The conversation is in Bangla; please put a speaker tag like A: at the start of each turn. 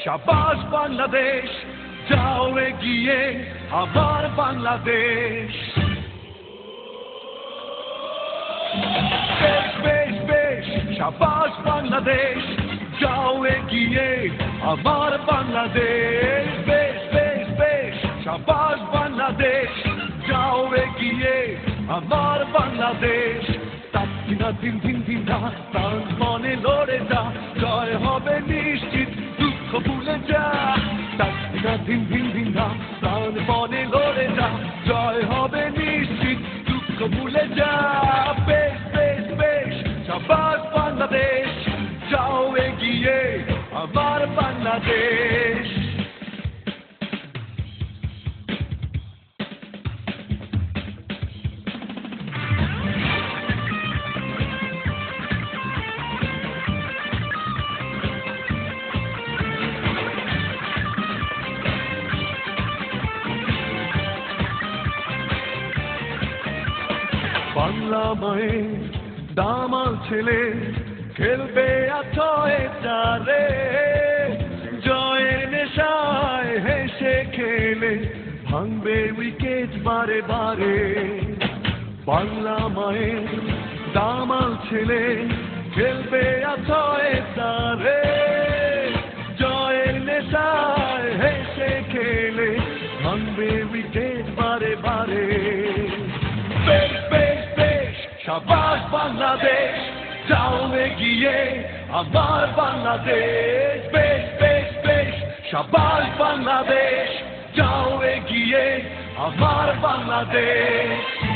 A: শাবাশ বাংলাদেশ, যাও এগিয়ে আমার বাংলাদেশ। বেশ বেশ বেশ শাবাশ বাংলাদেশ, যাও এগিয়ে আমার বাংলাদেশ। বেশ বেশ বেশ শাবাশ বাংলাদেশ, যাও এগিয়ে আমার বাংলাদেশ। তাৎক্ষিণা দিন দিন দিন না প্রাণ মনে লড়ে যা, জয় হবে নিশ্চিত, দুঃখ ভুলে যা। তাৎক্ষিণা দিন দিন দিন না প্রাণ মনে লড়ে যা, জয় হবে নিশ্চিত, দুঃখ ভুলে যা। বেশ বেশ বেশ শাবাশ বাংলাদেশ, যাও এগিয়ে আমার বাংলাদেশ। বাংলা মায়ের দামাল ছেলে খেলবে আছয়ে চারে, জয়ের নেশায় হেসে খেলে ভাঙবে উইকেট বারে বারে। বাংলা মায়ের দামাল ছেলে খেলবে আছয়ে চারে, জয়ের নেশায় হেসে খেলে ভাঙবে উইকেট বারে বারে। বেশ বেশ বেশ শাবাশ বাংলাদেশ, যাও এগিয়ে আমার বাংলাদেশ। বেশ বেশ বেশ শাবাশ বাংলাদেশ, যাও এগিয়ে আমার বাংলাদেশ।